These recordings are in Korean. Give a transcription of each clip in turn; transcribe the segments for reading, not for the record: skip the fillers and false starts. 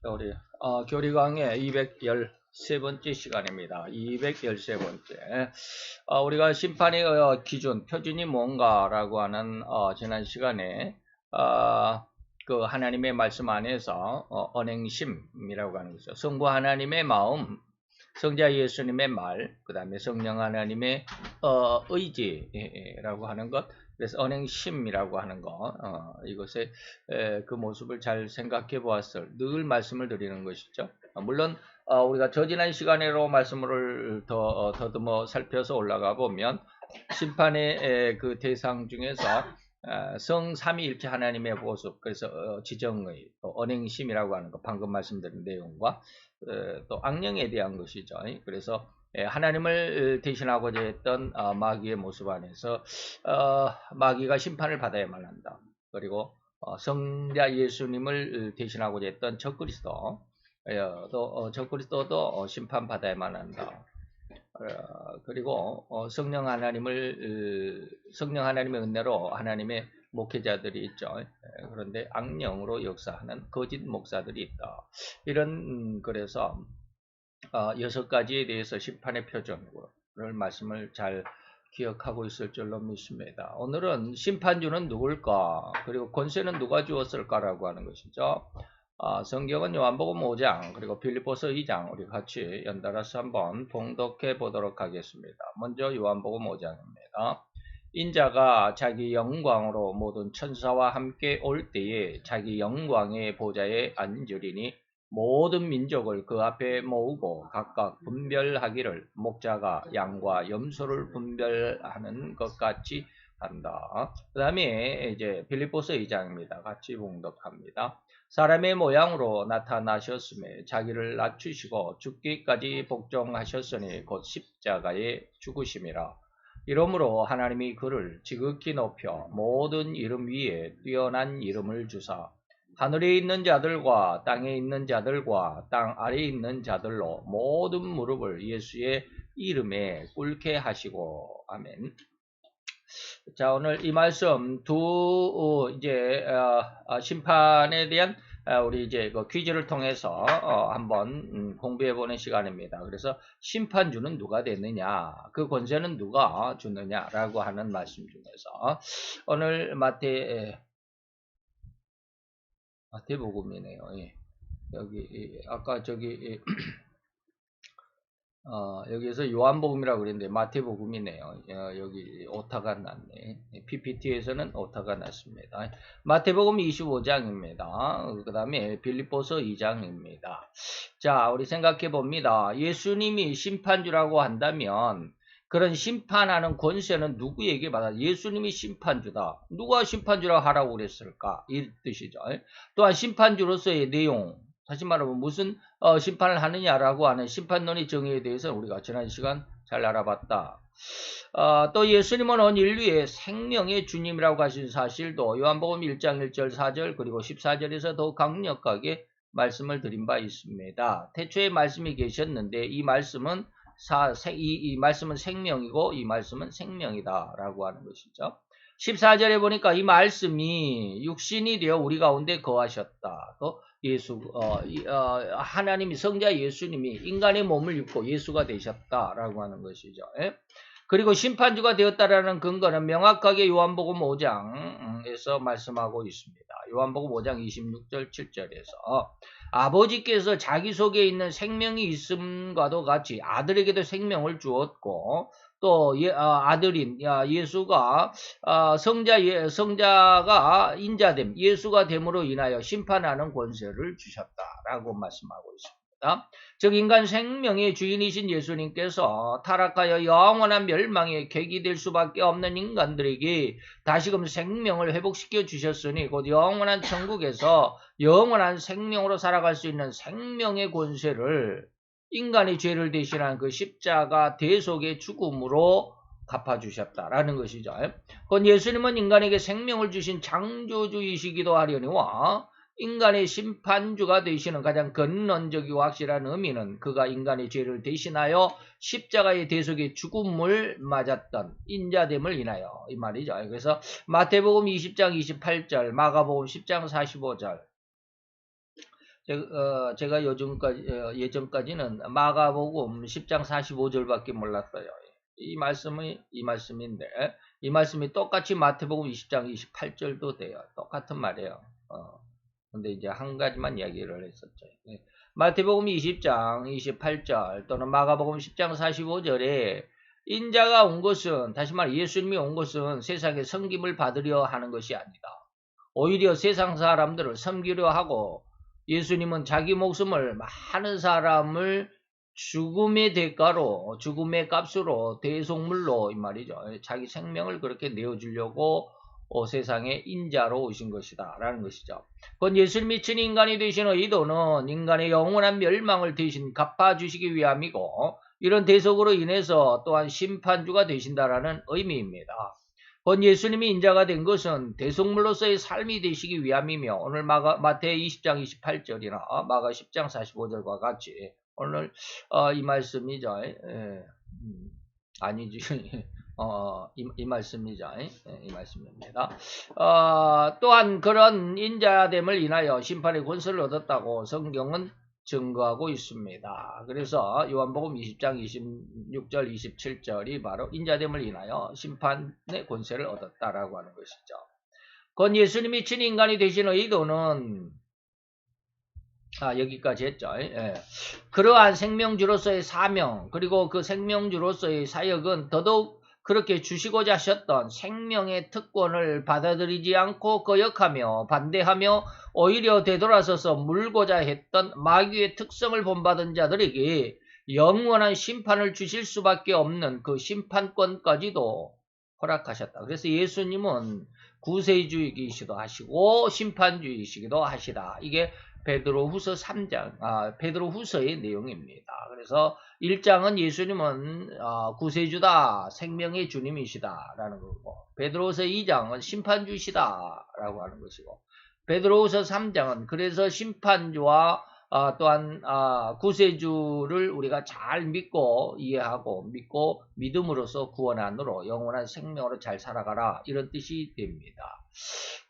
우리 교리강의 213번째 시간입니다. 213번째. 우리가 심판의 기준, 표준이 뭔가라고 하는 지난 시간에 그 하나님의 말씀 안에서 언행심이라고 하는 거죠. 성부 하나님의 마음, 성자 예수님의 말, 그 다음에 성령 하나님의 의지라고 하는 것, 그래서 언행심이라고 하는 거, 이것의 그 모습을 잘 생각해 보았을 늘 말씀을 드리는 것이죠. 물론 우리가 저지난 시간으로 말씀을 더듬어 살펴서 올라가 보면 심판의 그 대상 중에서 성삼위일체 하나님의 모습, 그래서 지정의 언행심이라고 하는 거, 방금 말씀드린 내용과 또 악령에 대한 것이죠. 그래서 하나님을 대신하고자 했던 마귀의 모습 안에서 마귀가 심판을 받아야만 한다. 그리고 성자 예수님을 대신하고자 했던 적그리스도, 또 적그리스도도 심판받아야만 한다. 그리고 성령 하나님의 은혜로 하나님의 목회자들이 있죠. 그런데 악령으로 역사하는 거짓 목사들이 있다. 이런 그래서 6가지에 대해서 심판의 표준을 말씀을 잘 기억하고 있을 줄로 믿습니다. 오늘은 심판주는 누굴까? 그리고 권세는 누가 주었을까라고 하는 것이죠. 성경은 요한복음 5장 그리고 빌립보서 2장 우리 같이 연달아서 한번 봉독해 보도록 하겠습니다. 먼저 요한복음 5장입니다. 인자가 자기 영광으로 모든 천사와 함께 올 때에 자기 영광의 보좌에 앉으리니 모든 민족을 그 앞에 모으고 각각 분별하기를 목자가 양과 염소를 분별하는 것 같이 한다. 그 다음에 이제 빌립보서 2장입니다. 같이 봉독합니다. 사람의 모양으로 나타나셨음에 자기를 낮추시고 죽기까지 복종하셨으니 곧 십자가에 죽으심이라. 이러므로 하나님이 그를 지극히 높여 모든 이름 위에 뛰어난 이름을 주사 하늘에 있는 자들과 땅에 있는 자들과 땅 아래에 있는 자들로 모든 무릎을 예수의 이름에 꿇게 하시고. 아멘. 자, 오늘 이 말씀 이제 심판에 대한 우리 이제 그 퀴즈를 통해서 한번 공부해 보는 시간입니다. 그래서 심판주는 누가 됐느냐, 그 권세는 누가 주느냐라고 하는 말씀 중에서 오늘 마태복음이네요. 예. 여기 아까 저기 여기에서 요한복음이라고 그랬는데 마태복음이네요. 여기 오타가 났네. PPT에서는 오타가 났습니다. 마태복음 25장입니다. 그 다음에 빌립보서 2장입니다. 자, 우리 생각해 봅니다. 예수님이 심판주라고 한다면 그런 심판하는 권세는 누구에게 받아? 예수님이 심판주다. 누가 심판주라고 하라고 그랬을까? 이 뜻이죠. 또한 심판주로서의 내용, 다시 말하면 무슨 심판을 하느냐라고 하는 심판론의 정의에 대해서 우리가 지난 시간 잘 알아봤다. 또 예수님은 온 인류의 생명의 주님이라고 하신 사실도 요한복음 1장 1절 4절 그리고 14절에서 더 강력하게 말씀을 드린 바 있습니다. 태초에 말씀이 계셨는데 이 말씀은 이 말씀은 생명이고 이 말씀은 생명이다 라고 하는 것이죠. 14절에 보니까 이 말씀이 육신이 되어 우리 가운데 거하셨다. 또 하나님이 성자 예수님이 인간의 몸을 입고 예수가 되셨다라고 하는 것이죠. 그리고 심판주가 되었다라는 근거는 명확하게 요한복음 5장에서 말씀하고 있습니다. 요한복음 5장 26절 7절에서 아버지께서 자기 속에 있는 생명이 있음과도 같이 아들에게도 생명을 주었고 또 아들인 예수가 성자가 인자됨, 예수가 됨으로 인하여 심판하는 권세를 주셨다라고 말씀하고 있습니다. 즉 인간 생명의 주인이신 예수님께서 타락하여 영원한 멸망의 계기 될 수밖에 없는 인간들에게 다시금 생명을 회복시켜 주셨으니 곧 영원한 천국에서 영원한 생명으로 살아갈 수 있는 생명의 권세를 인간의 죄를 대신한 그 십자가 대속의 죽음으로 갚아주셨다라는 것이죠. 곧 예수님은 인간에게 생명을 주신 창조주이시기도 하려니와 인간의 심판주가 되시는 가장 근원적이고 확실한 의미는 그가 인간의 죄를 대신하여 십자가의 대속의 죽음을 맞았던 인자됨을 인하여 이 말이죠. 그래서 마태복음 20장 28절, 마가복음 10장 45절 제가 요즘까지, 예전까지는 마가복음 10장 45절밖에 몰랐어요. 이 말씀인데, 이 말씀이 똑같이 마태복음 20장 28절도 돼요. 똑같은 말이에요. 근데 이제 한 가지만 이야기를 했었죠. 마태복음 20장 28절 또는 마가복음 10장 45절에 인자가 온 것은, 다시 말해 예수님이 온 것은 세상에 섬김을 받으려 하는 것이 아니다. 오히려 세상 사람들을 섬기려 하고, 예수님은 자기 목숨을 많은 사람을 죽음의 대가로, 죽음의 값으로, 대속물로 이 말이죠. 자기 생명을 그렇게 내어주려고 세상에 인자로 오신 것이다 라는 것이죠. 곧 예수님이 친인간이 되신 의도는 인간의 영원한 멸망을 대신 갚아주시기 위함이고, 이런 대속으로 인해서 또한 심판주가 되신다라는 의미입니다. 곧 예수님이 인자가 된 것은 대속물로서의 삶이 되시기 위함이며, 오늘 마태 20장 28절이나 마가 10장 45절과 같이 오늘 이 말씀이죠. 아니지. 이 말씀이죠. 이 말씀입니다. 또한 그런 인자됨을 인하여 심판의 권세를 얻었다고 성경은 증거하고 있습니다. 그래서 요한복음 20장 26절 27절이 바로 인자됨을 인하여 심판의 권세를 얻었다라고 하는 것이죠. 곧 예수님이 친인간이 되신 의도는 여기까지 했죠. 그러한 생명주로서의 사명, 그리고 그 생명주로서의 사역은 더더욱 그렇게 주시고자 하셨던 생명의 특권을 받아들이지 않고 거역하며 반대하며 오히려 되돌아서서 물고자 했던 마귀의 특성을 본받은 자들에게 영원한 심판을 주실 수밖에 없는 그 심판권까지도 허락하셨다. 그래서 예수님은 구세주이시기도 하시고 심판주이시기도 하시다. 이게 베드로후서 3장, 베드로후서의 내용입니다. 그래서 1장은 예수님은 구세주다, 생명의 주님이시다라는 거고, 베드로후서 2장은 심판주시다라고 하는 것이고, 베드로후서 3장은 그래서 심판주와 또한 구세주를 우리가 잘 믿고 이해하고 믿고 믿음으로써 구원 안으로 영원한 생명으로 잘 살아가라, 이런 뜻이 됩니다.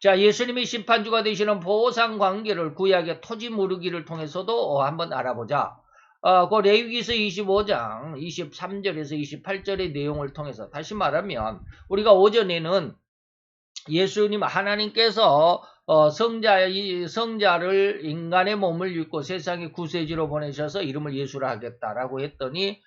자, 예수님이 심판주가 되시는 보상 관계를 구약의 토지 무르기를 통해서도 한번 알아보자. 그 레위기서 25장 23절에서 28절의 내용을 통해서, 다시 말하면 우리가 오전에는 예수님 하나님께서 성자를 인간의 몸을 입고 세상의 구세주로 보내셔서 이름을 예수라 하겠다라고 했더니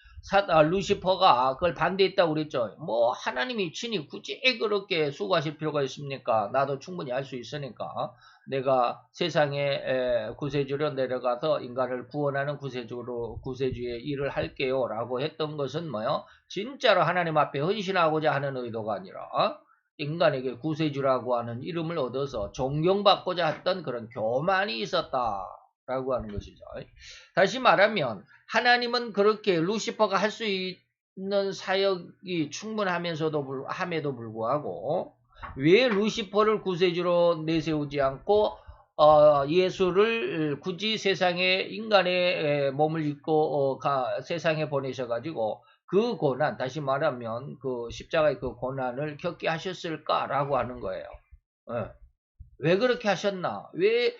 루시퍼가 그걸 반대했다고 그랬죠. 뭐 하나님이 친히 굳이 그렇게 수고하실 필요가 있습니까? 나도 충분히 할 수 있으니까 내가 세상의 구세주로 내려가서 인간을 구원하는 구세주의 일을 할게요 라고 했던 것은 뭐요? 진짜로 하나님 앞에 헌신하고자 하는 의도가 아니라 인간에게 구세주라고 하는 이름을 얻어서 존경받고자 했던 그런 교만이 있었다라고 하는 것이죠. 다시 말하면 하나님은 그렇게 루시퍼가 할 수 있는 사역이 함에도 불구하고 왜 루시퍼를 구세주로 내세우지 않고 예수를 굳이 인간의 몸을 입고 세상에 보내셔가지고 그 고난, 다시 말하면 그 십자가의 그 고난을 겪게 하셨을까라고 하는 거예요. 왜 그렇게 하셨나? 왜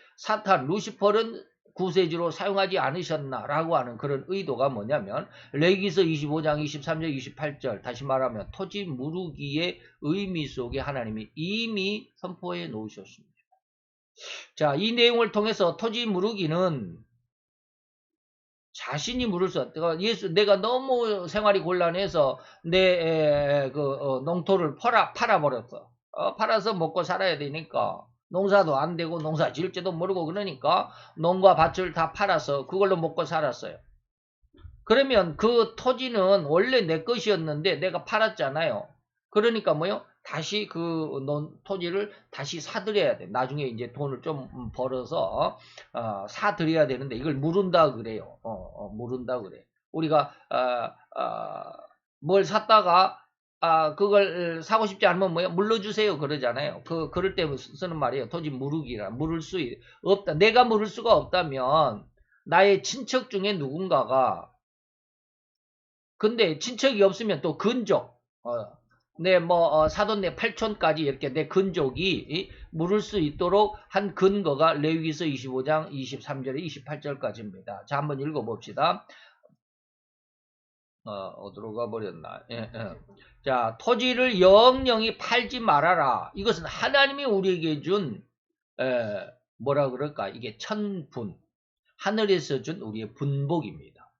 루시퍼는 구세주로 사용하지 않으셨나라고 하는 그런 의도가 뭐냐면 레위기서 25장 23절 28절, 다시 말하면 토지 무르기의 의미 속에 하나님이 이미 선포해 놓으셨습니다. 자, 이 내용을 통해서 토지 무르기는 자신이 물을 수 없다. 내가 너무 생활이 곤란해서 내 농토를 팔아버렸어. 팔아서 먹고 살아야 되니까 농사도 안 되고 농사 지을지도 모르고 그러니까 농과 밭을 다 팔아서 그걸로 먹고 살았어요. 그러면 그 토지는 원래 내 것이었는데 내가 팔았잖아요. 그러니까 뭐요? 다시 그 토지를 다시 사들여야 돼. 나중에 이제 돈을 좀 벌어서 사들여야 되는데 이걸 물은다 그래요. 물은다 그래. 우리가 뭘 샀다가 그걸 사고 싶지 않으면 뭐요? 물러주세요 그러잖아요. 그럴 때 쓰는 말이에요. 토지 무르기라. 물을 수 없다. 내가 물을 수가 없다면 나의 친척 중에 누군가가, 근데 친척이 없으면 또 근족, 내 사돈 내 팔촌까지 이렇게 내 근족이 물을 수 있도록 한 근거가 레위기서 25장 23절에 28절까지입니다. 자, 한번 읽어봅시다. 어디로 가버렸나. 자, 토지를 영영히 팔지 말아라. 이것은 하나님이 우리에게 준 뭐라 그럴까, 이게 천분, 하늘에서 준 우리의 분복입니다.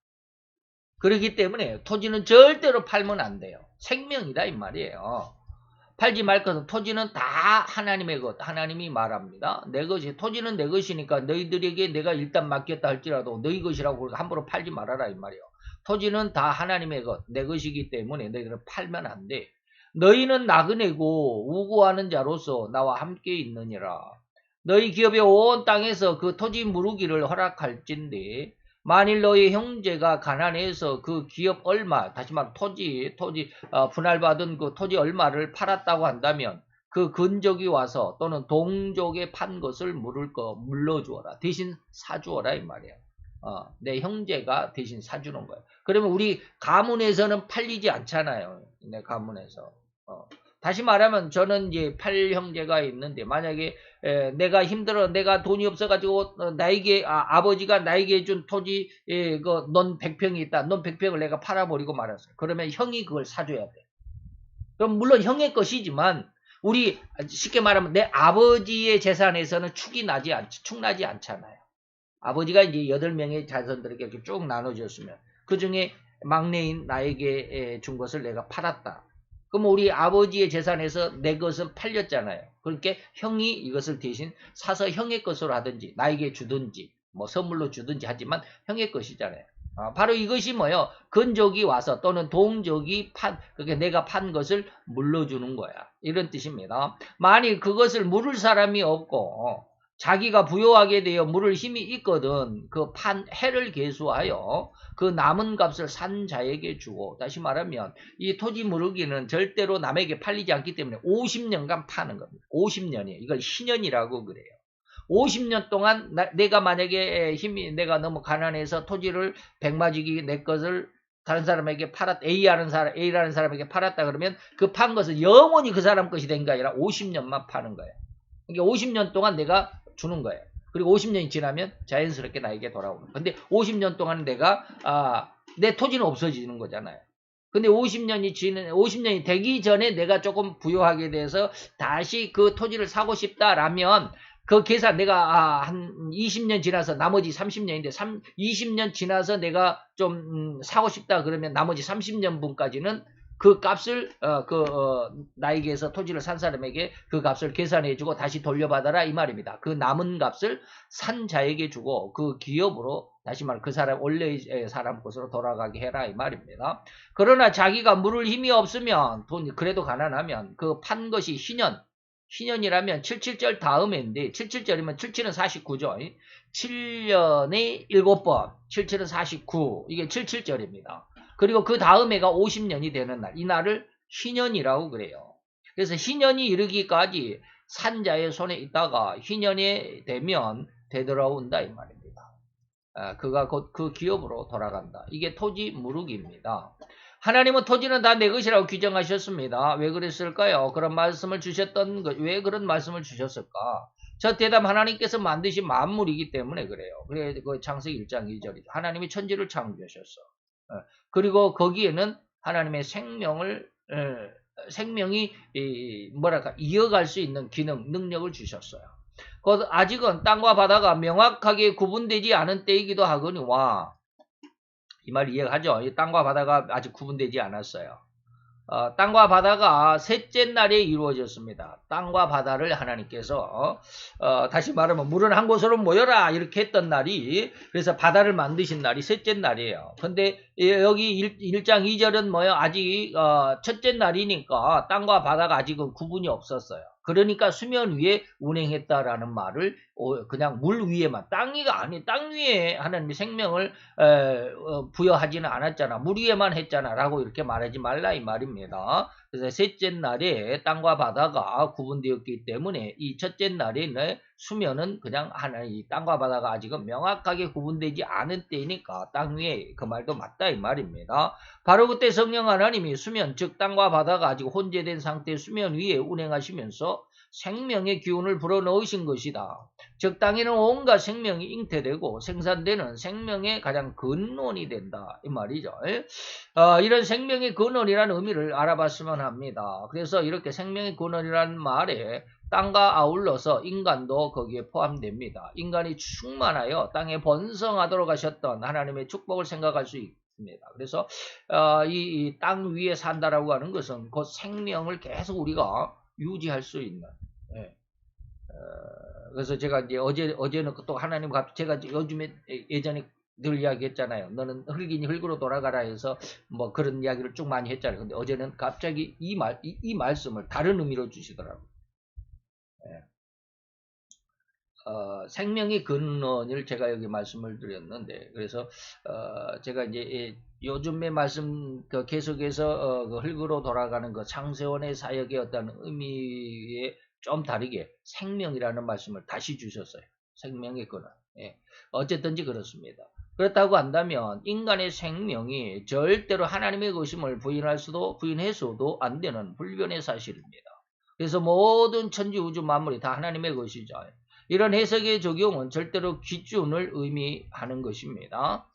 그렇기 때문에 토지는 절대로 팔면 안 돼요. 생명이다 이 말이에요. 팔지 말 것은, 토지는 다 하나님의 것, 하나님이 말합니다. 내 것이, 토지는 내 것이니까 너희들에게 내가 일단 맡겼다 할지라도 너희 것이라고 함부로 팔지 말아라 이 말이에요. 토지는 다 하나님의 것, 내 것이기 때문에 너희들은 팔면 안 돼. 너희는 나그네고 우고하는 자로서 나와 함께 있느니라. 너희 기업의 온 땅에서 그 토지 무르기를 허락할진데, 만일 너희 형제가 가난해서 그 기업 얼마, 다시 말해 토지 분할받은 그 토지 얼마를 팔았다고 한다면 그 근족이 와서 또는 동족에 판 것을 물러주어라. 대신 사주어라 이 말이에요. 내 형제가 대신 사주는 거예요. 그러면 우리 가문에서는 팔리지 않잖아요. 내 가문에서. 다시 말하면 저는 이제 8형제가 있는데, 만약에 내가 힘들어, 내가 돈이 없어가지고 나에게 아버지가 나에게 준 토지 넌 100평이 있다. 넌 100평을 내가 팔아버리고 말았어요. 그러면 형이 그걸 사줘야 돼. 그럼 물론 형의 것이지만 우리 쉽게 말하면 내 아버지의 재산에서는 축나지 않잖아요. 아버지가 이제 8명의 자손들에게 이렇게 쭉 나눠줬으면 그 중에 막내인 나에게 준 것을 내가 팔았다. 그럼 우리 아버지의 재산에서 내 것은 팔렸잖아요. 그러니까 형이 이것을 대신 사서 형의 것으로 하든지 나에게 주든지 뭐 선물로 주든지 하지만 형의 것이잖아요. 바로 이것이 뭐예요? 근족이 와서 또는 동족이 그러니까 내가 판 것을 물러주는 거야. 이런 뜻입니다. 만일 그것을 물을 사람이 없고 자기가 부요하게 되어 물을 힘이 있거든 그 해를 계수하여 그 남은 값을 산 자에게 주고, 다시 말하면 이 토지 무르기는 절대로 남에게 팔리지 않기 때문에 50년간 파는 겁니다. 50년이에요. 이걸 신년이라고 그래요. 50년 동안 내가 만약에 내가 너무 가난해서 토지를 백마지기 내 것을 다른 사람에게 A라는 사람에게 팔았다 그러면 그 판 것은 영원히 그 사람 것이 된 게 아니라 50년만 파는 거예요. 그러니까 50년 동안 내가 주는 거예요. 그리고 50년이 지나면 자연스럽게 나에게 돌아오는 거예요. 근데 50년 동안 내가 내 토지는 없어지는 거잖아요. 근데 50년이 되기 전에 내가 조금 부유하게 돼서 다시 그 토지를 사고 싶다라면 그 계산 내가 한 20년 지나서 나머지 30년인데 20년 지나서 내가 좀 사고 싶다 그러면 나머지 30년분까지는 그 값을 나에게서 토지를 산 사람에게 그 값을 계산해주고 다시 돌려받아라 이 말입니다. 그 남은 값을 산 자에게 주고 그 기업으로 다시 말해 그 사람 원래의 사람 곳으로 돌아가게 해라 이 말입니다. 그러나 자기가 물을 힘이 없으면 그래도 가난하면 그 판 것이 희년이라면 77절 다음인데 77절이면 77은 49죠. 7년에 7번 77은 49 이게 77절입니다. 그리고 그 다음 해가 50년이 되는 날, 이 날을 희년이라고 그래요. 그래서 희년이 이르기까지 산자의 손에 있다가 희년이 되면 되돌아온다 이 말입니다. 그가 곧 그 기업으로 돌아간다. 이게 토지 무르기입니다. 하나님은 토지는 다 내 것이라고 규정하셨습니다. 왜 그랬을까요? 그런 말씀을 왜 그런 말씀을 주셨을까? 저 대답 하나님께서 만드신 만물이기 때문에 그래요. 그래 그 창세기 1장 2절이죠. 하나님이 천지를 창조하셨어. 그리고 거기에는 하나님의 생명이 이어갈 수 있는 능력을 주셨어요. 아직은 땅과 바다가 명확하게 구분되지 않은 때이기도 하거니와, 이 말 이해가죠? 땅과 바다가 아직 구분되지 않았어요. 땅과 바다가 셋째 날에 이루어졌습니다. 땅과 바다를 하나님께서 다시 말하면 물은 한 곳으로 모여라 이렇게 했던 날이, 그래서 바다를 만드신 날이 셋째 날이에요. 근데 여기 1장 2절은 뭐예요? 아직 첫째 날이니까 땅과 바다가 아직은 구분이 없었어요. 그러니까 수면 위에 운행했다라는 말을 그냥 물 위에만, 땅 위에 하나님이 생명을 부여하지는 않았잖아. 물 위에만 했잖아 라고 이렇게 말하지 말라 이 말입니다. 그래서 셋째 날에 땅과 바다가 구분되었기 때문에 이 첫째 날에는 수면은 그냥 하나, 이 땅과 바다가 아직은 명확하게 구분되지 않은 때이니까 땅 위에 그 말도 맞다 이 말입니다. 바로 그때 성령 하나님이 수면, 즉 땅과 바다가 아직 혼재된 상태 수면 위에 운행하시면서 생명의 기운을 불어넣으신 것이다. 즉 땅에는 온갖 생명이 잉태되고 생산되는 생명의 가장 근원이 된다 이 말이죠. 이런 생명의 근원이라는 의미를 알아봤으면 합니다. 그래서 이렇게 생명의 근원이라는 말에 땅과 아울러서 인간도 거기에 포함됩니다. 인간이 충만하여 땅에 번성하도록 하셨던 하나님의 축복을 생각할 수 있습니다. 그래서 이 땅 위에 산다라고 하는 것은 그 생명을 계속 우리가 유지할 수 있는. 예. 그래서 제가 이제 어제는 또 하나님 제가 요즘에 예전에 늘 이야기했잖아요. 너는 흙이니 흙으로 돌아가라 해서 뭐 그런 이야기를 쭉 많이 했잖아요. 근데 어제는 갑자기 이 말씀을 다른 의미로 주시더라고요. 예. 생명의 근원을 제가 여기 말씀을 드렸는데, 그래서, 제가 이제, 요즘에 말씀, 계속해서, 그 흙으로 돌아가는 그 창세원의 사역의 어떤 의미에 좀 다르게 생명이라는 말씀을 다시 주셨어요. 생명의 근원. 예. 어쨌든지 그렇습니다. 그렇다고 한다면, 인간의 생명이 절대로 하나님의 것임을 부인해서도 안 되는 불변의 사실입니다. 그래서 모든 천지 우주 만물이 다 하나님의 것이죠. 이런 해석의 적용은 절대로 기준을 의미하는 것입니다.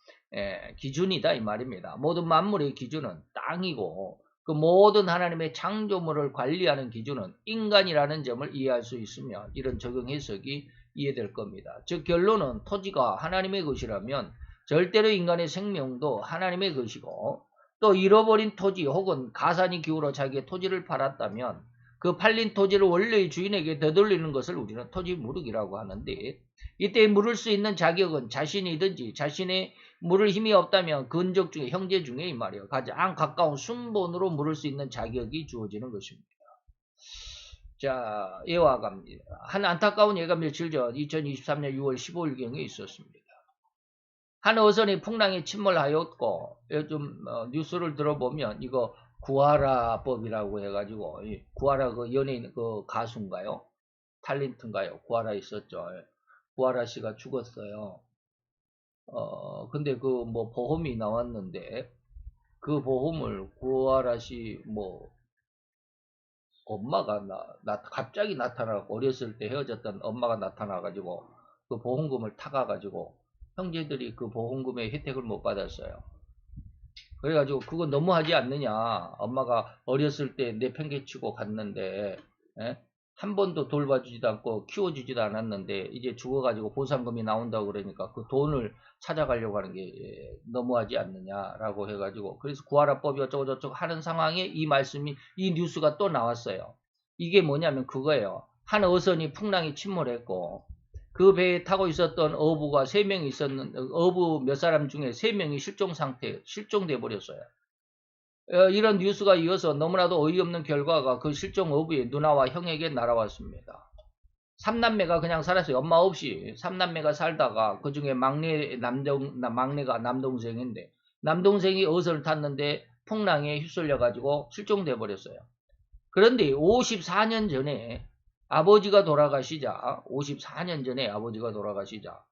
기준이다 이 말입니다. 모든 만물의 기준은 땅이고 그 모든 하나님의 창조물을 관리하는 기준은 인간이라는 점을 이해할 수 있으면 이런 적용 해석이 이해될 겁니다. 즉 결론은 토지가 하나님의 것이라면 절대로 인간의 생명도 하나님의 것이고 또 잃어버린 토지 혹은 가산이 기울어 자기의 토지를 팔았다면 그 팔린 토지를 원래의 주인에게 되돌리는 것을 우리는 토지 무르기라고 하는데 이때 물을 수 있는 자격은 자신이든지 자신의 물을 힘이 없다면 근적 중에 형제 중에 이 말이에요. 가장 가까운 순본으로 물을 수 있는 자격이 주어지는 것입니다. 자, 예와 갑니다. 한 안타까운 예가 며칠 전 2023년 6월 15일경에 있었습니다. 한 어선이 풍랑에 침몰하였고 요즘 뉴스를 들어보면 이거 구하라법이라고 해가지고 구하라 그 연예인 그 가수인가요? 탤런트인가요? 구하라 있었죠. 구하라 씨가 죽었어요. 근데 그 뭐 보험이 나왔는데 그 보험을 구하라 씨 뭐 엄마가 갑자기 나타나고 어렸을 때 헤어졌던 엄마가 나타나가지고 그 보험금을 타가가지고 형제들이 그 보험금의 혜택을 못 받았어요. 그래가지고 그거 너무하지 않느냐. 엄마가 어렸을 때 내팽개치고 갔는데 한 번도 돌봐주지도 않고 키워주지도 않았는데 이제 죽어가지고 보상금이 나온다고 그러니까 그 돈을 찾아가려고 하는 게 너무하지 않느냐라고 해가지고 그래서 구하라법이 어쩌고저쩌고 하는 상황에 이 말씀이 이 뉴스가 또 나왔어요. 이게 뭐냐면 그거예요. 한 어선이 풍랑이 침몰했고 그 배에 타고 있었던 어부가 3명이 있었는데 어부 몇 사람 중에 3명이 실종돼 버렸어요. 이런 뉴스가 이어서 너무나도 어이없는 결과가 그 실종 어부의 누나와 형에게 날아왔습니다. 3남매가 그냥 살았어요. 엄마 없이 3남매가 살다가 그 중에 막내가 남동생인데 남동생이 어선을 탔는데 풍랑에 휩쓸려 가지고 실종돼 버렸어요. 그런데 54년 전에 아버지가 돌아가시자 54년 전에 아버지가 돌아가시자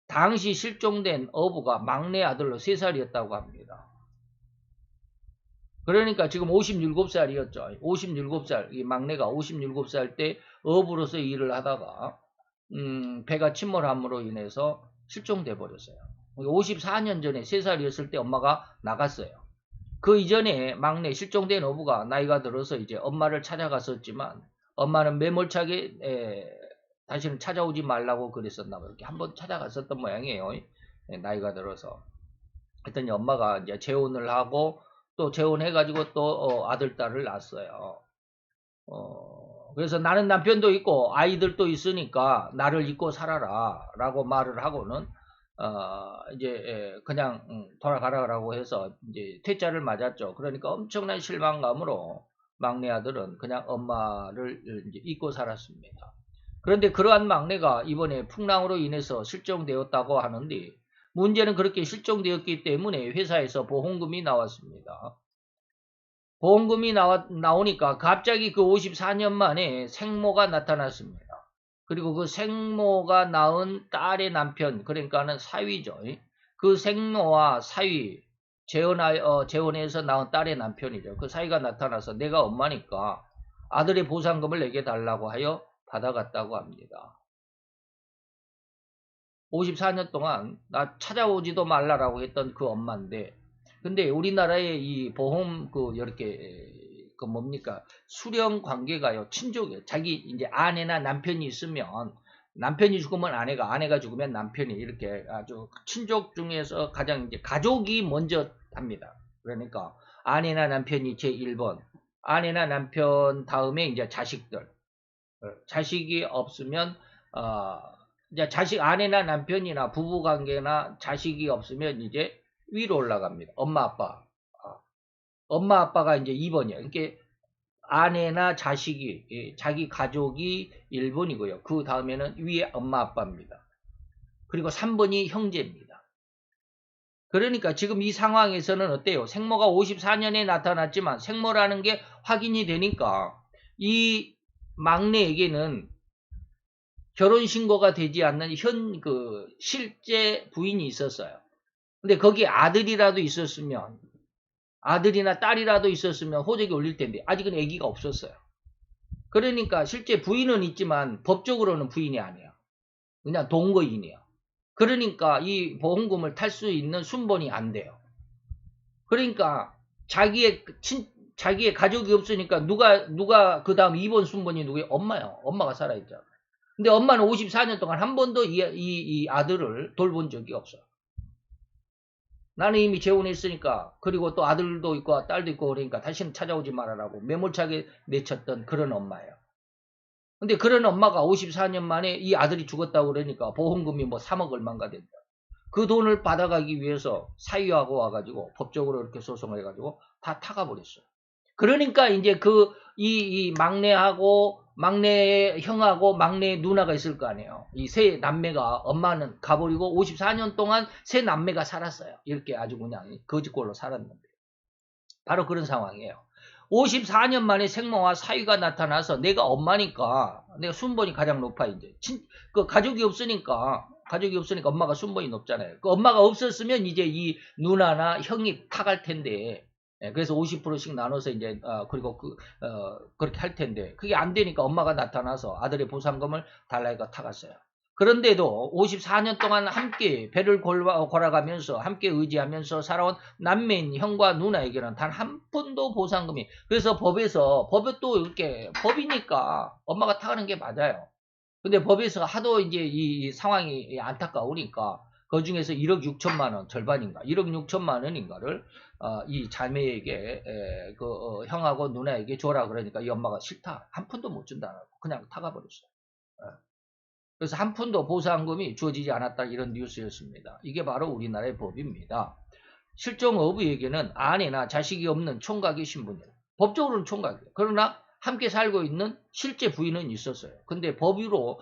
당시 실종된 어부가 막내 아들로 3살이었다고 합니다. 그러니까 지금 57살이었죠. 57살, 이 막내가 57살 때 어부로서 일을 하다가 배가 침몰함으로 인해서 실종돼 버렸어요. 54년 전에 3살이었을 때 엄마가 나갔어요. 그 이전에 막내 실종된 어부가 나이가 들어서 이제 엄마를 찾아갔었지만 엄마는 매몰차게 다시는 찾아오지 말라고 그랬었나 봐요. 이렇게 한번 찾아갔었던 모양이에요. 나이가 들어서. 했더니 엄마가 이제 재혼을 하고 또 재혼해가지고 또 아들, 딸을 낳았어요. 그래서 나는 남편도 있고 아이들도 있으니까 나를 잊고 살아라 라고 말을 하고는 이제 그냥 돌아가라고 해서 이제 퇴짜를 맞았죠. 그러니까 엄청난 실망감으로 막내 아들은 그냥 엄마를 이제 잊고 살았습니다. 그런데 그러한 막내가 이번에 풍랑으로 인해서 실종되었다고 하는데 문제는 그렇게 실종되었기 때문에 회사에서 보험금이 나왔습니다. 보험금이 나오니까 갑자기 그 54년 만에 생모가 나타났습니다. 그리고 그 생모가 낳은 딸의 남편, 그러니까는 사위죠. 그 생모와 사위, 재혼해서 낳은 딸의 남편이죠. 그 사위가 나타나서 내가 엄마니까 아들의 보상금을 내게 달라고 하여 받아갔다고 합니다. 54년 동안 나 찾아오지도 말라라고 했던 그 엄마인데, 근데 우리나라의 이 보험 이렇게 뭡니까, 수령 관계가요, 친족이에요. 자기 이제 아내나 남편이 있으면 남편이 죽으면 아내가 죽으면 남편이, 이렇게 아주 친족 중에서 가장 이제 가족이 먼저 합니다. 그러니까 아내나 남편이 제 1번, 아내나 남편 다음에 이제 자식들, 자식이 없으면 이제 아내나 남편이나 부부 관계나 자식이 없으면 이제 위로 올라갑니다. 엄마 아빠. 엄마 아빠가 이제 2번이에요. 그러니까 아내나 자식이, 자기 가족이 1번이고요. 그 다음에는 위에 엄마 아빠입니다. 그리고 3번이 형제입니다. 그러니까 지금 이 상황에서는 어때요? 생모가 54년에 나타났지만 생모라는 게 확인이 되니까 이 막내에게는 결혼신고가 되지 않는 실제 부인이 있었어요. 근데 거기 아들이라도 있었으면, 아들이나 딸이라도 있었으면 호적이 올릴 텐데, 아직은 아기가 없었어요. 그러니까 실제 부인은 있지만 법적으로는 부인이 아니야. 그냥 동거인이야. 그러니까 이 보험금을 탈 수 있는 순번이 안 돼요. 그러니까 자기의 가족이 없으니까 누가 그 다음 2번 순번이 누구예요? 엄마요. 엄마가 살아있잖아. 근데 엄마는 54년 동안 한 번도 이 아들을 돌본 적이 없어요. 나는 이미 재혼했으니까, 그리고 또 아들도 있고 딸도 있고 그러니까 다시는 찾아오지 말아라고 매몰차게 내쳤던 그런 엄마예요. 근데 그런 엄마가 54년 만에 이 아들이 죽었다고 그러니까 보험금이 뭐 3억 얼마인가 된다. 그 돈을 받아가기 위해서 사위하고 와가지고 법적으로 이렇게 소송을 해가지고 다 타가버렸어요. 그러니까 이제 이 막내 형하고 막내 누나가 있을 거 아니에요. 이 세 남매가, 엄마는 가버리고 54년 동안 세 남매가 살았어요. 이렇게 아주 그냥 거지꼴로 살았는데. 바로 그런 상황이에요. 54년 만에 생모와 사위가 나타나서 내가 엄마니까, 내가 순번이 가장 높아, 이제. 가족이 없으니까 엄마가 순번이 높잖아요. 그 엄마가 없었으면 이제 이 누나나 형이 타갈 텐데, 그래서 50%씩 나눠서 이제, 그리고 그렇게 할 텐데, 그게 안 되니까 엄마가 나타나서 아들의 보상금을 달라니까 타갔어요. 그런데도 54년 동안 함께 배를 골아가면서 함께 의지하면서 살아온 남매인 형과 누나에게는 단 한 푼도 보상금이, 그래서 법에도 이렇게, 법이니까 엄마가 타가는 게 맞아요. 근데 법에서 하도 이제 이 상황이 안타까우니까 그 중에서 1억 6천만 원, 절반인가 1억 6천만 원인가를 이 자매에게 형하고 누나에게 줘라 그러니까 이 엄마가 싫다, 한 푼도 못 준다고 그냥 타가버렸어요. 그래서 한 푼도 보상금이 주어지지 않았다, 이런 뉴스였습니다. 이게 바로 우리나라의 법입니다. 실종어부에게는 아내나 자식이 없는 총각의 신분이에요. 법적으로는 총각이에요. 그러나 함께 살고 있는 실제 부인은 있었어요. 근데 법으로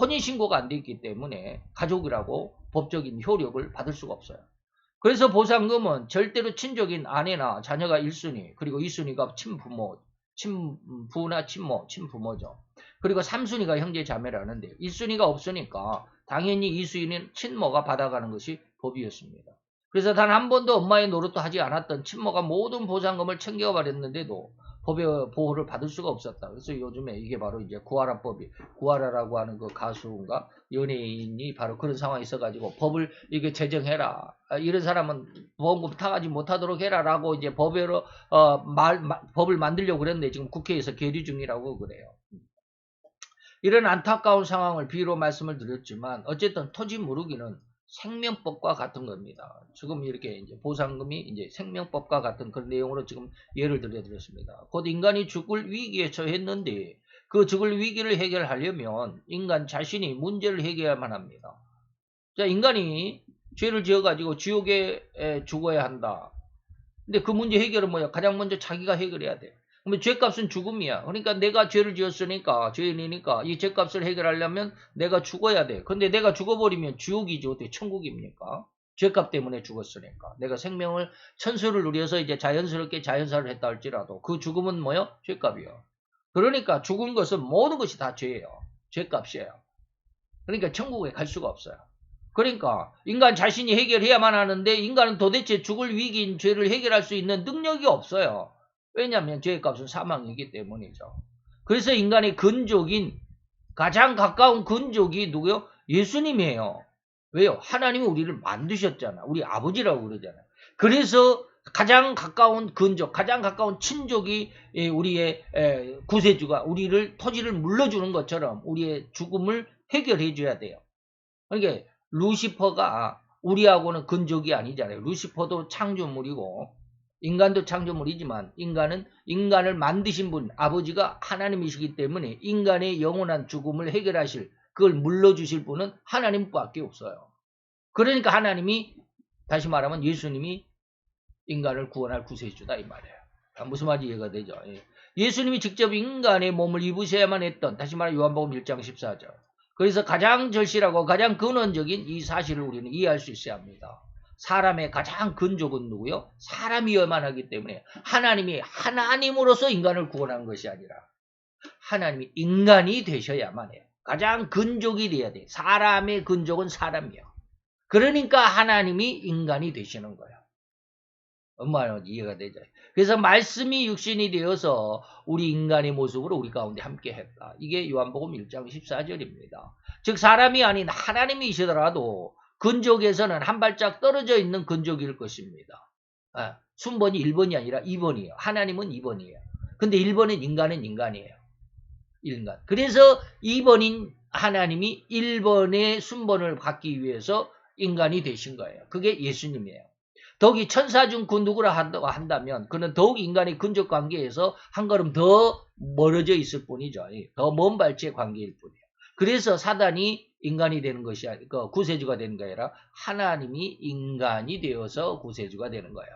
혼인신고가 안 돼 있기 때문에 가족이라고 법적인 효력을 받을 수가 없어요. 그래서 보상금은 절대로 친족인 아내나 자녀가 1순위, 그리고 2순위가 친부나 친부모죠. 그리고 3순위가 형제 자매라는데 1순위가 없으니까 당연히 2순위는 친모가 받아가는 것이 법이었습니다. 그래서 단 한 번도 엄마의 노릇도 하지 않았던 친모가 모든 보상금을 챙겨버렸는데도 법의 보호를 받을 수가 없었다. 그래서 요즘에 이게 바로 이제 구하라법이, 구하라라고 하는 그 가수인가 연예인이 바로 그런 상황이 있어가지고 법을 이게 제정해라, 이런 사람은 보험금 타가지 못하도록 해라라고 이제 법을 만들려고 그랬는데 지금 국회에서 계류 중이라고 그래요. 이런 안타까운 상황을 비로 말씀을 드렸지만 어쨌든 토지 무르기는 생명법과 같은 겁니다. 지금 이렇게 이제 보상금이 이제 생명법과 같은 그런 내용으로 지금 예를 들어드렸습니다. 곧 인간이 죽을 위기에 처했는데 그 죽을 위기를 해결하려면 인간 자신이 문제를 해결해야만 합니다. 자, 인간이 죄를 지어가지고 지옥에 죽어야 한다. 근데 그 문제 해결은 뭐야? 가장 먼저 자기가 해결해야 돼. 그러면 죄값은 죽음이야. 그러니까 내가 죄를 지었으니까, 죄인이니까 이 죄값을 해결하려면 내가 죽어야 돼. 근데 내가 죽어버리면 지옥이지 어떻게 천국입니까? 죄값 때문에 죽었으니까. 내가 생명을, 천수를 누려서 이제 자연스럽게 자연사를 했다 할지라도 그 죽음은 뭐요? 죄값이요. 그러니까 죽은 것은 모든 것이 다 죄예요. 죄값이에요. 그러니까 천국에 갈 수가 없어요. 그러니까 인간 자신이 해결해야만 하는데 인간은 도대체 죽을 위기인 죄를 해결할 수 있는 능력이 없어요. 왜냐하면 죄의 값은 사망이기 때문이죠. 그래서 인간의 근족인 가장 가까운 근족이 누구요? 예수님이에요. 왜요? 하나님이 우리를 만드셨잖아. 우리 아버지라고 그러잖아요. 그래서 가장 가까운 근족, 가장 가까운 친족이 우리의 구세주가 우리를 토지를 물려주는 것처럼 우리의 죽음을 해결해 줘야 돼요. 그러니까 루시퍼가 우리하고는 근족이 아니잖아요. 루시퍼도 창조물이고 인간도 창조물이지만 인간은 인간을 만드신 분 아버지가 하나님이시기 때문에 인간의 영원한 죽음을 해결하실 그걸 물려주실 분은 하나님밖에 없어요. 그러니까 하나님이 다시 말하면 예수님이 인간을 구원할 구세주다 이 말이에요. 무슨 말인지 이해가 되죠. 예수님이 직접 인간의 몸을 입으셔야만 했던 다시 말하면 요한복음 1장 14절. 그래서 가장 절실하고 가장 근원적인 이 사실을 우리는 이해할 수 있어야 합니다. 사람의 가장 근족은 누구요? 사람이어야만 하기 때문에 하나님이 하나님으로서 인간을 구원한 것이 아니라 하나님이 인간이 되셔야만 해요. 가장 근족이 돼야 돼. 사람의 근족은 사람이요. 그러니까 하나님이 인간이 되시는 거예요. 엄마는 이해가 되죠. 그래서 말씀이 육신이 되어서 우리 인간의 모습으로 우리 가운데 함께 했다. 이게 요한복음 1장 14절입니다. 즉 사람이 아닌 하나님이시더라도 근족에서는 한 발짝 떨어져 있는 근족일 것입니다. 순번이 1번이 아니라 2번이에요. 하나님은 2번이에요. 근데 1번은 인간이에요. 인간. 그래서 2번인 하나님이 1번의 순번을 갖기 위해서 인간이 되신 거예요. 그게 예수님이에요. 더욱이 천사 중 그 누구라 한다면 그는 더욱 인간의 근접 관계에서 한 걸음 더 멀어져 있을 뿐이죠. 더 먼 발치의 관계일 뿐이에요. 그래서 사단이 인간이 되는 것이 아니라 구세주가 되는 게 아니라 하나님이 인간이 되어서 구세주가 되는 거예요.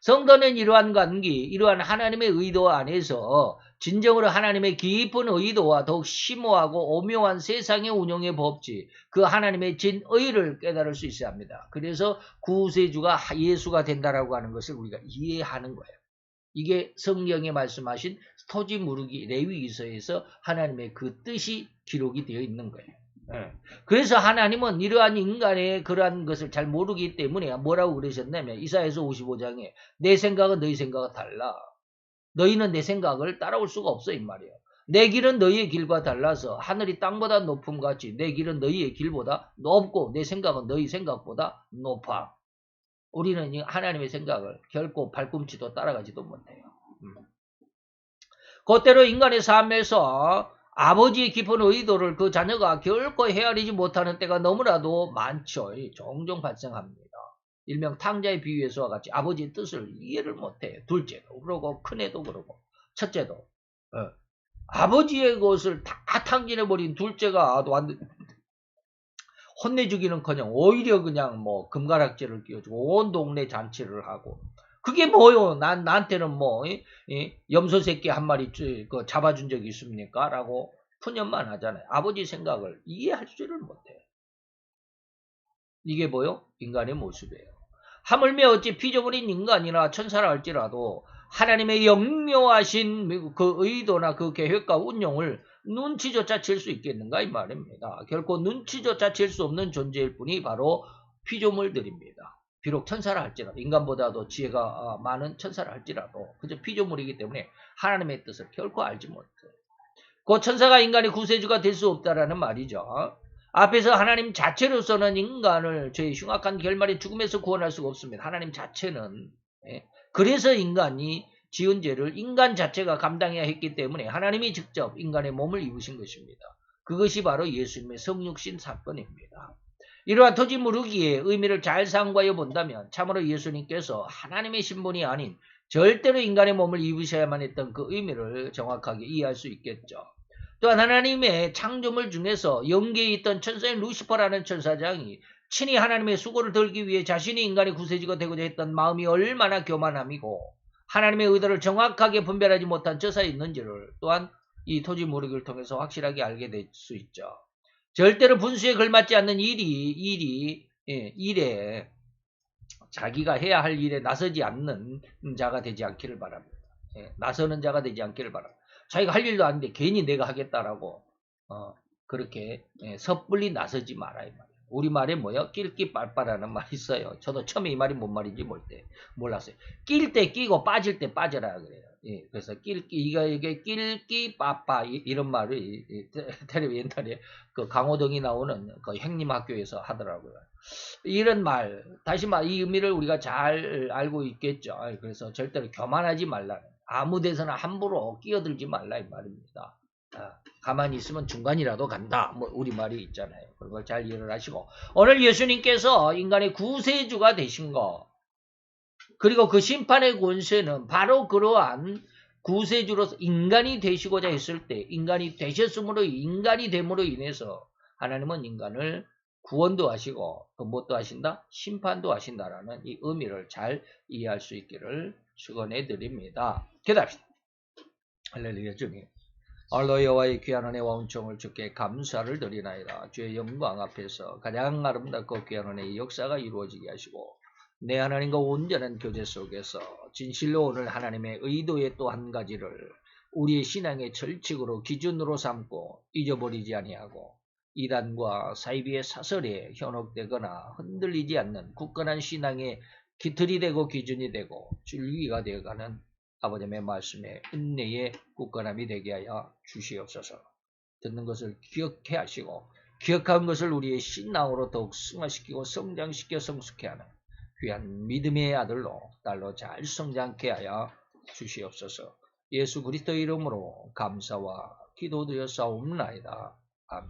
성도는 이러한 관계, 이러한 하나님의 의도 안에서 진정으로 하나님의 깊은 의도와 더욱 심오하고 오묘한 세상의 운영의 법칙, 그 하나님의 진의를 깨달을 수 있어야 합니다. 그래서 구세주가 예수가 된다라고 하는 것을 우리가 이해하는 거예요. 이게 성경에 말씀하신 토지 무르기 레위기서에서 하나님의 그 뜻이 기록이 되어 있는 거예요. 그래서 하나님은 이러한 인간의 그러한 것을 잘 모르기 때문에 뭐라고 그러셨냐면 이사야서 55장에 내 생각은 너희 생각과 달라. 너희는 내 생각을 따라올 수가 없어 이 말이에요. 내 길은 너희의 길과 달라서 하늘이 땅보다 높음 같이 내 길은 너희의 길보다 높고 내 생각은 너희 생각보다 높아. 우리는 하나님의 생각을 결코 발꿈치도 따라가지도 못해요. 그때로 인간의 삶에서 아버지의 깊은 의도를 그 자녀가 결코 헤아리지 못하는 때가 너무나도 많죠. 종종 발생합니다. 일명 탕자의 비유에서와 같이 아버지의 뜻을 이해를 못해. 둘째도 그러고 큰애도 그러고 첫째도. 아버지의 것을 다 탕진해버린 둘째가 혼내주기는커녕 오히려 그냥 뭐 금가락지를 끼워주고 온 동네 잔치를 하고 그게 뭐요? 나한테는 뭐 염소 새끼 한 마리 잡아준 적이 있습니까? 라고 푸념만 하잖아요. 아버지 생각을 이해할 줄을 못해요. 이게 뭐요? 인간의 모습이에요. 하물며 어찌 피조물인 인간이나 천사라 할지라도 하나님의 영묘하신 그 의도나 그 계획과 운용을 눈치조차 챌 수 있겠는가 이 말입니다. 결코 눈치조차 챌 수 없는 존재일 뿐이 바로 피조물들입니다. 비록 천사라 할지라도 인간보다도 지혜가 많은 천사라 할지라도 그저 피조물이기 때문에 하나님의 뜻을 결코 알지 못해요. 그 천사가 인간의 구세주가 될 수 없다라는 말이죠. 앞에서 하나님 자체로서는 인간을 저희 흉악한 결말의 죽음에서 구원할 수가 없습니다. 하나님 자체는. 그래서 인간이 지은 죄를 인간 자체가 감당해야 했기 때문에 하나님이 직접 인간의 몸을 입으신 것입니다. 그것이 바로 예수님의 성육신 사건입니다. 이러한 토지 무르기의 의미를 잘 상고하여 본다면 참으로 예수님께서 하나님의 신분이 아닌 절대로 인간의 몸을 입으셔야만 했던 그 의미를 정확하게 이해할 수 있겠죠. 또한 하나님의 창조물 중에서 영계에 있던 천사인 루시퍼라는 천사장이 친히 하나님의 수고를 덜기 위해 자신이 인간의 구세주가 되고자 했던 마음이 얼마나 교만함이고 하나님의 의도를 정확하게 분별하지 못한 처사에 있는지를 또한 이 토지 무르기를 통해서 확실하게 알게 될 수 있죠. 절대로 분수에 걸맞지 않는 일에 자기가 해야 할 일에 나서지 않는 자가 되지 않기를 바랍니다. 나서는 자가 되지 않기를 바랍니다. 자기가 할 일도 아닌데 괜히 내가 하겠다라고 그렇게 섣불리 나서지 마라 이 말이에요. 우리말에 뭐요? 낄끼 빨빠라는 말이 있어요. 저도 처음에 이 말이 뭔 말인지 몰랐어요. 낄 때 끼고 빠질 때 빠져라 그래요. 예, 그래서 이게 낄끼 빠빠 이런 말을 텔레비 옛날에 그 강호동이 나오는 그 행림학교에서 하더라고요. 이런 말, 다시 말, 이 의미를 우리가 잘 알고 있겠죠. 그래서 절대로 교만하지 말라. 아무 데서나 함부로 끼어들지 말라 이 말입니다. 가만히 있으면 중간이라도 간다. 뭐 우리말이 있잖아요. 그런 걸 잘 이해를 하시고 오늘 예수님께서 인간의 구세주가 되신 거 그리고 그 심판의 권세는 바로 그러한 구세주로서 인간이 되시고자 했을 때 인간이 되셨으므로 인간이 됨으로 인해서 하나님은 인간을 구원도 하시고 또 무엇도 하신다? 심판도 하신다라는 이 의미를 잘 이해할 수 있기를 축원해 드립니다. 기도합시다. 할렐루야 주님. 오늘도 여호와의 귀한 은혜와 은총을 주께 감사를 드리나이다. 주의 영광 앞에서 가장 아름답고 귀한 은혜의 역사가 이루어지게 하시고 내 하나님과 온전한 교제 속에서 진실로 오늘 하나님의 의도의 또 한 가지를 우리의 신앙의 절칙으로 기준으로 삼고 잊어버리지 아니하고 이단과 사이비의 사설에 현혹되거나 흔들리지 않는 굳건한 신앙의 기틀이 되고 기준이 되고 줄기가 되어가는 아버님의 말씀에 은혜의 굳건함이 되게 하여 주시옵소서. 듣는 것을 기억해 하시고 기억한 것을 우리의 신앙으로 더욱 승화시키고 성장시켜 성숙해 하는 귀한 믿음의 아들로 딸로 잘 성장케 하여 주시옵소서. 예수 그리스도의 이름으로 감사와 기도드려 싸움나이다. 아멘.